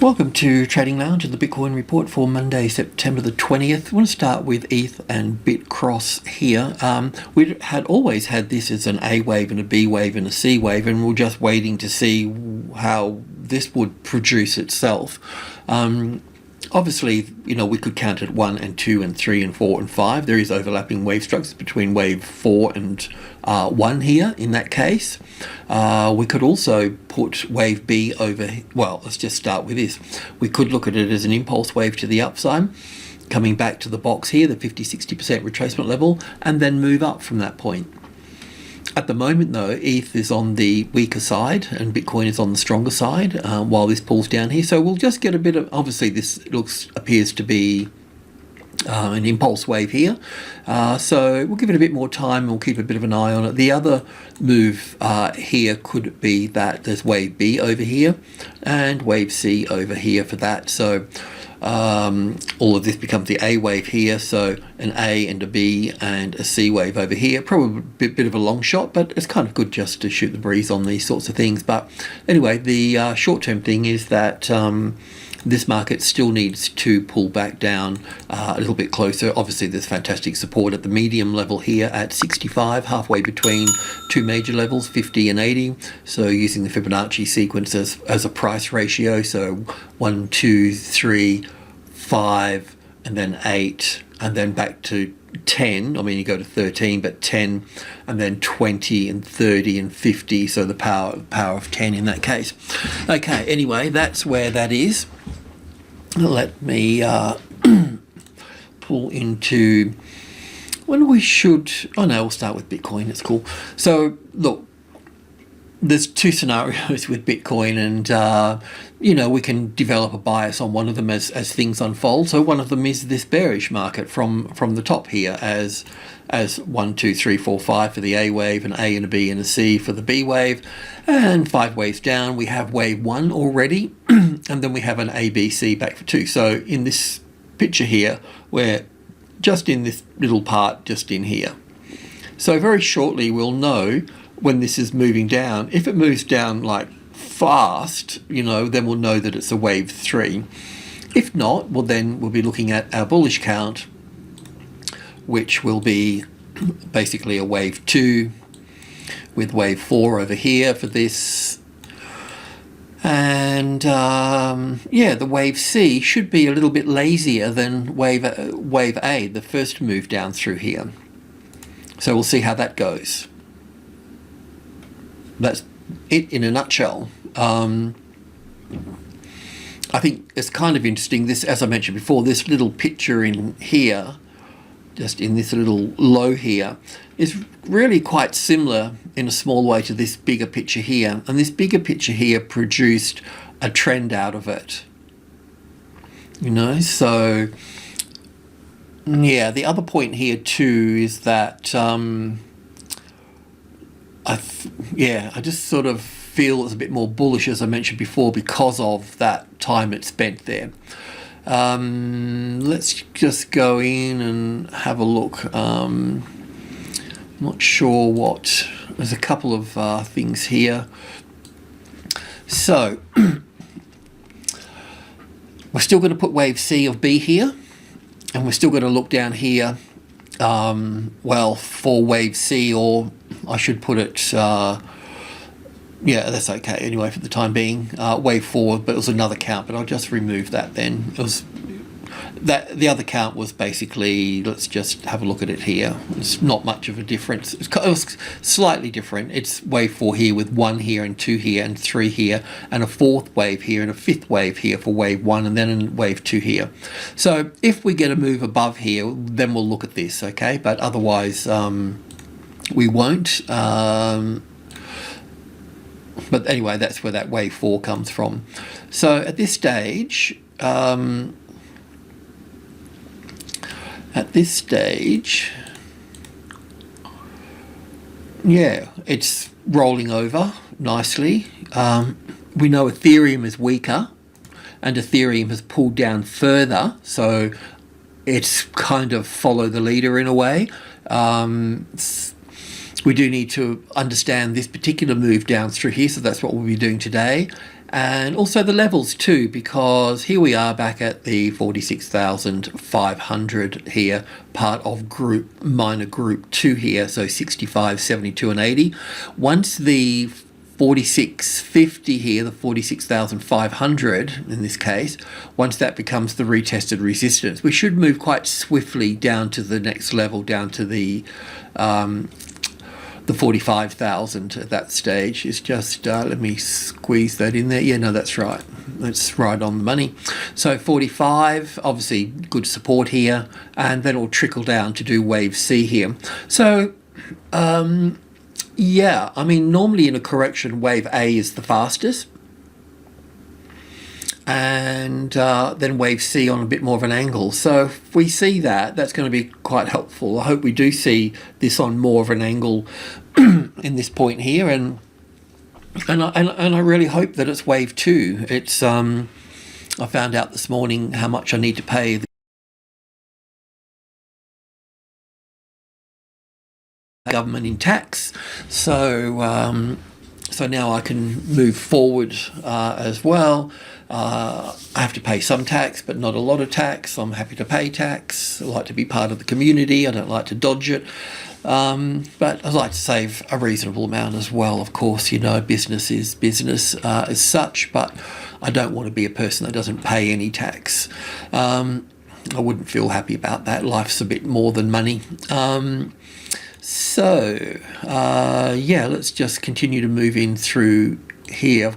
Welcome to Trading Lounge and the Bitcoin report for Monday, September the 20th. I want to start with ETH and BitCross here. We had always had this as an A wave and a B wave and a C wave, and we're just waiting to see how this would produce itself. Obviously, you know, we could count it 1 and 2 and 3 and 4 and 5. There is overlapping wave structures between wave 4 and 1 here in that case. We could also put wave B over, well, let's just start with this. We could look at it as an impulse wave to the upside, coming back to the box here, the 50-60% retracement level, and then move up from that point. At the moment though, ETH is on the weaker side and Bitcoin is on the stronger side while this pulls down here. So we'll just get a bit of, obviously this appears to be an impulse wave here. So we'll give it a bit more time and we'll keep a bit of an eye on it. The other move here could be that there's wave B over here and wave C over here for that. So all of this becomes the A wave here, so an A and a B and a C wave over here. Probably a bit of a long shot, but it's kind of good just to shoot the breeze on these sorts of things. But anyway, the short-term thing is that this market still needs to pull back down a little bit closer. Obviously, there's fantastic support at the medium level here at 65, halfway between two major levels, 50 and 80. So using the Fibonacci sequence as a price ratio, so 1, 2, 3, 5, and then 8, and then back to 10. I mean, you go to 13, but 10, and then 20 and 30 and 50. So the power of 10 in that case. Okay, anyway, that's where that is. Let me pull into when we should. Oh no, we'll start with Bitcoin. It's cool. So look, there's two scenarios with Bitcoin, and you know, we can develop a bias on one of them as things unfold. So one of them is this bearish market from the top here as 1, 2, 3, 4, 5 for the A wave, an A and a B and a C for the B wave, and 5 waves down we have wave 1 already, and then we have an A, B, C back for 2. So in this picture here, we're just in this little part just in here. So very shortly we'll know when this is moving down. If it moves down like fast, you know, then we'll know that it's a wave 3. If not, well, then we'll be looking at our bullish count, which will be basically a wave 2 with wave 4 over here for this. And yeah, the wave C should be a little bit lazier than wave A, the first move down through here. So we'll see how that goes. That's it in a nutshell. I think it's kind of interesting, this, as I mentioned before, this little picture in here, just in this little low here, is really quite similar in a small way to this bigger picture here. And this bigger picture here produced a trend out of it. You know, so yeah, the other point here too is that I just sort of feel it's a bit more bullish, as I mentioned before, because of that time it spent there. Let's just go in and have a look. Not sure what, there's a couple of things here. So we're still going to put wave C of B here, and we're still going to look down here, well, for wave C, or I should put it, yeah, that's okay anyway for the time being, wave 4, but it was another count, but I'll just remove that then. It was that the other count was basically, let's just have a look at it here. It's not much of a difference. It was slightly different. It's wave 4 here with 1 here and 2 here and 3 here and a 4th wave here and a 5th wave here for wave 1 and then a wave 2 here. So if we get a move above here, then we'll look at this, okay? But otherwise we won't. But anyway, that's where that wave 4 comes from. So at this stage, yeah, it's rolling over nicely. We know Ethereum is weaker, and Ethereum has pulled down further, so it's kind of follow the leader in a way. We do need to understand this particular move down through here, so that's what we'll be doing today. and also the levels too, because here we are back at the 46,500 here, part of minor group 2 here, so 65, 72 and 80. Once the 4650 here, the 46,500 in this case, once that becomes the retested resistance, we should move quite swiftly down to the next level, down to the 45,000 at that stage. Is just let me squeeze that in there. Yeah, no, that's right. That's right on the money. So 45, obviously good support here, and then it'll trickle down to do wave C here. So yeah, I mean, normally in a correction, wave A is the fastest, and then wave C on a bit more of an angle. So if we see that, that's going to be quite helpful. I hope we do see this on more of an angle in this point here, and I really hope that it's wave 2. It's I found out this morning how much I need to pay the government in tax, so so now I can move forward as well. I have to pay some tax, but not a lot of tax. I'm happy to pay tax. I like to be part of the community. I don't like to dodge it, but I like to save a reasonable amount as well. Of course, you know, business is business as such, but I don't want to be a person that doesn't pay any tax. I wouldn't feel happy about that. Life's a bit more than money. So yeah, let's just continue to move in through here.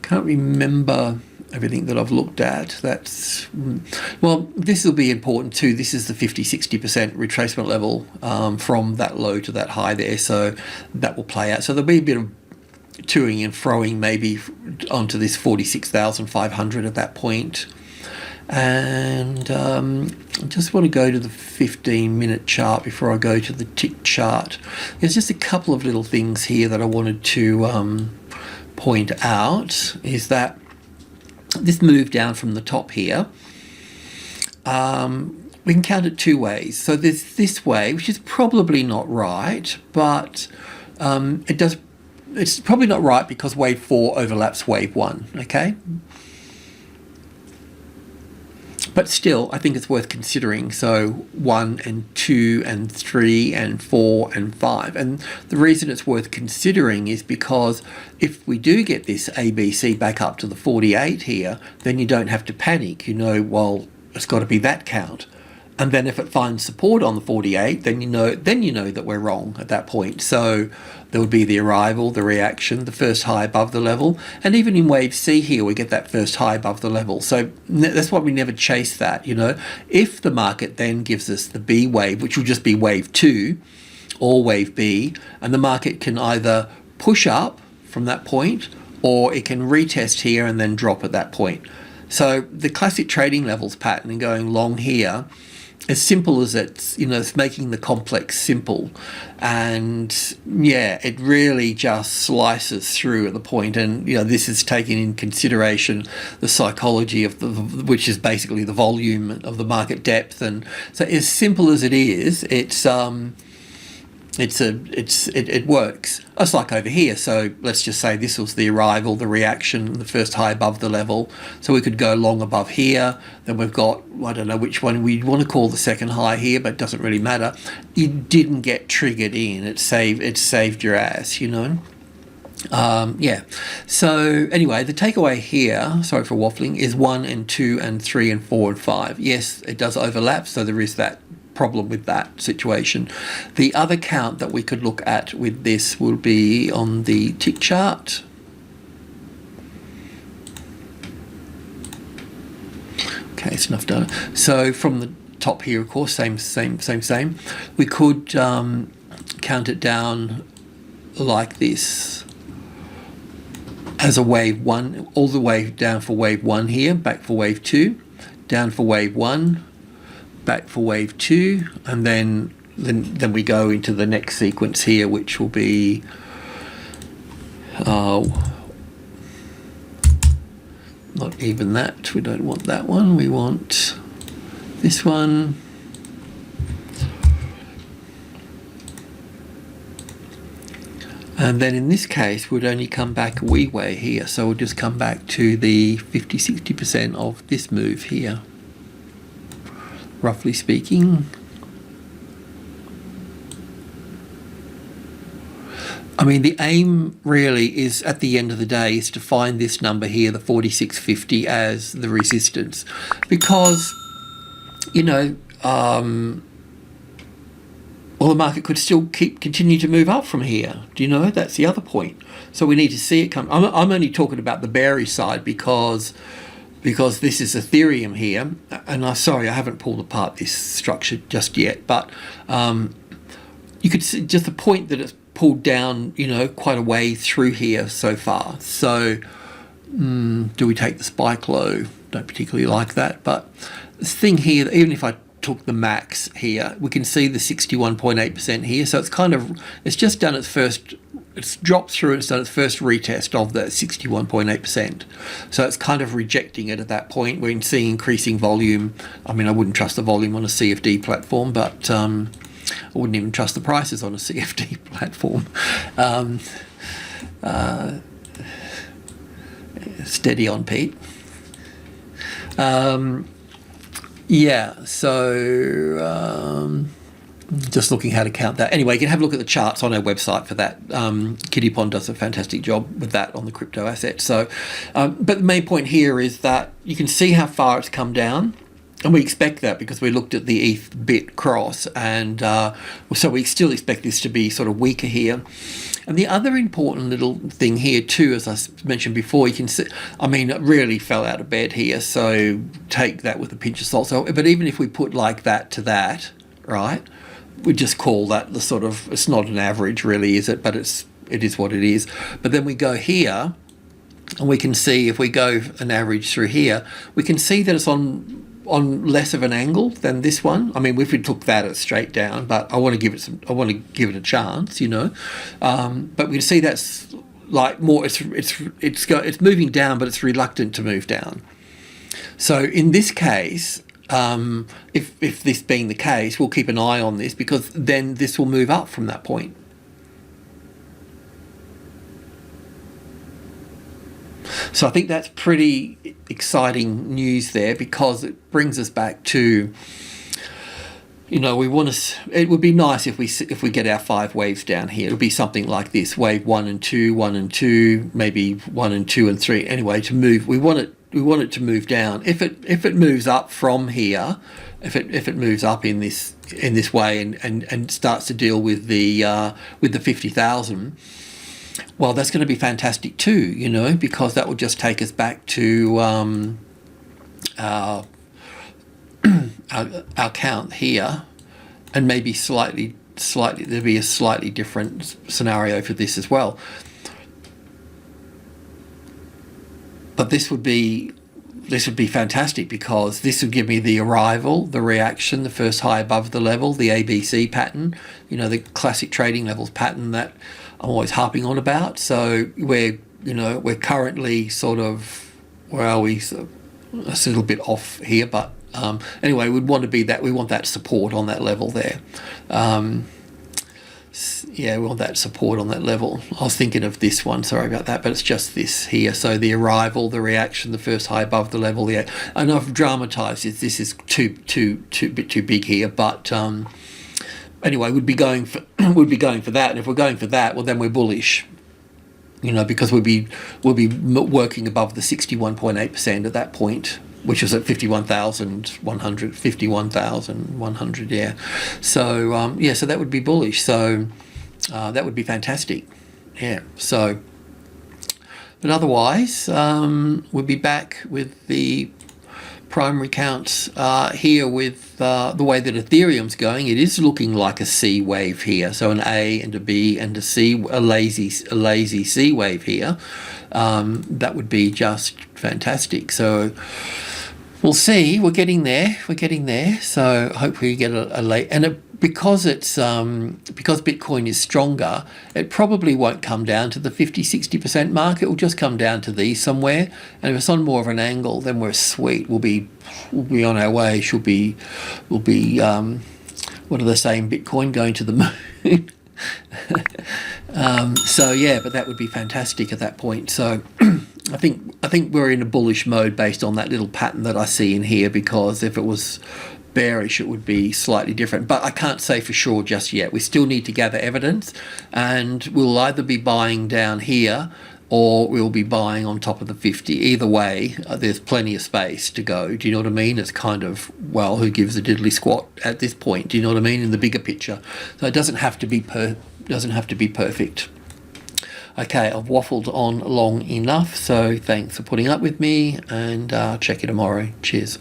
Can't remember everything that I've looked at. That's, well, this will be important too. This is the 50-60% retracement level from that low to that high there, so that will play out. So there'll be a bit of toing and froing maybe onto this 46,500 at that point. And I just want to go to the 15-minute chart before I go to the tick chart. There's just a couple of little things here that I wanted to point out. Is that this move down from the top here, we can count it 2 ways. So there's this way, which is probably not right, but it's probably not right because wave 4 overlaps wave 1, okay? But still, I think it's worth considering. So 1 and 2 and 3 and 4 and 5. And the reason it's worth considering is because if we do get this ABC back up to the 48 here, then you don't have to panic. You know, well, it's got to be that count. And then if it finds support on the 48, then you know that we're wrong at that point. So there would be the arrival, the reaction, the first high above the level. And even in wave C here, we get that first high above the level. So that's why we never chase that, you know. If the market then gives us the B wave, which will just be wave 2 or wave B, and the market can either push up from that point or it can retest here and then drop at that point. So the classic trading levels pattern and going long here, as simple as it's, you know, it's making the complex simple, and yeah, it really just slices through at the point. And you know, this is taking in consideration the psychology of which is basically the volume of the market depth. And so, as simple as it is, it works. It's like over here. So let's just say this was the arrival, the reaction, the first high above the level. So we could go long above here. Then we've got, I don't know which one we want to call the second high here, but it doesn't really matter. It didn't get triggered in. It saved your ass, you know. Yeah. So anyway, the takeaway here, sorry for waffling, is 1 and 2 and 3 and 4 and 5. Yes, it does overlap. So there is that problem with that situation. The other count that we could look at with this will be on the tick chart. Okay, it's enough data. So from the top here, of course, same. We could count it down like this as a wave 1, all the way down for wave 1 here, back for wave 2, down for wave 1, back for wave 2, and then we go into the next sequence here, which will be not even that. We don't want that one. We want this one. And then in this case, we'd only come back a wee way here. So we'll just come back to the 50-60% of this move here, roughly speaking. I mean, the aim really is, at the end of the day, is to find this number here, the 46.50, as the resistance. Because, you know, well, the market could still continue to move up from here. Do you know? That's the other point. So we need to see it come. I'm only talking about the bearish side because this is Ethereum here. And I'm sorry, I haven't pulled apart this structure just yet. But you could see just the point that it's pulled down, you know, quite a way through here so far. So do we take the spike low? Don't particularly like that. But this thing here, even if I took the max here, we can see the 61.8% here. So it's kind of, it's just done its first, it's dropped through, it's done its first retest of the 61.8%. So it's kind of rejecting it at that point. We're seeing increasing volume. I mean, I wouldn't trust the volume on a CFD platform, but I wouldn't even trust the prices on a CFD platform. Steady on, Pete. Yeah, so just looking how to count that. Anyway, you can have a look at the charts on our website for that. Kitty Pond does a fantastic job with that on the crypto asset. So, but the main point here is that you can see how far it's come down. And we expect that because we looked at the ETH bit cross, and so we still expect this to be sort of weaker here. And the other important little thing here too, as I mentioned before, you can see, I mean, it really fell out of bed here, so take that with a pinch of salt. So, but even if we put like that to that, right, we just call that the sort of, it's not an average really, is it? But it is what it is. But then we go here, and we can see, if we go an average through here, we can see that it's on less of an angle than this one. I mean, if we took that as straight down, but I want to give it a chance, you know. But we can see that's like more. It's moving down, but it's reluctant to move down. So in this case, if this being the case, we'll keep an eye on this, because then this will move up from that point. So I think that's pretty exciting news there, because it brings us back to, you know, we want to. It would be nice if we get our 5 waves down here. It'll be something like this: wave 1 and 2, 1 and 2, maybe 1 and 2 and 3. Anyway, to move, we want it to move down. If it moves up from here, if it moves up in this way and starts to deal with the 50,000. Well, that's going to be fantastic too, you know, because that will just take us back to our count here, and maybe slightly there'll be a slightly different scenario for this as well. But this would be fantastic, because this would give me the arrival, the reaction, the first high above the level, the ABC pattern, you know, the classic trading levels pattern that I'm always harping on about. So we're currently sort of, where are we? So it's a little bit off here, but anyway, we want that support on that level there. Yeah, we want that support on that level. I was thinking of this one, sorry about that, but it's just this here. So the arrival, the reaction, the first high above the level. Yeah, I know I've dramatized it. This is too big here, but anyway, we'd be going for that. And if we're going for that, well, then we're bullish, you know, because we'll be working above the 61.8% at that point, which is at 51,100, yeah. So so that would be bullish. So that would be fantastic, yeah. So, but otherwise, we'll be back with the primary counts here with the way that Ethereum's going. It is looking like a C wave here, so an A and a B and a C, a lazy C wave here. That would be just fantastic. So we'll see. We're getting there. So hopefully you get a late, and because Bitcoin is stronger, it probably won't come down to the 50-60% mark. It will just come down to these somewhere. And if it's on more of an angle, then we're sweet. We'll be on our way. We'll be what are they saying? Bitcoin going to the moon. So yeah, but that would be fantastic at that point. So I think we're in a bullish mode based on that little pattern that I see in here, because if it was bearish it would be slightly different, but I can't say for sure just yet. We still need to gather evidence, and we'll either be buying down here or we'll be buying on top of the 50. Either way, there's plenty of space to go. Do you know what I mean? It's kind of, well, who gives a diddly squat at this point? Do you know what I mean? In the bigger picture, so it doesn't have to be perfect. Okay, I've waffled on long enough, so thanks for putting up with me, and check you tomorrow. Cheers.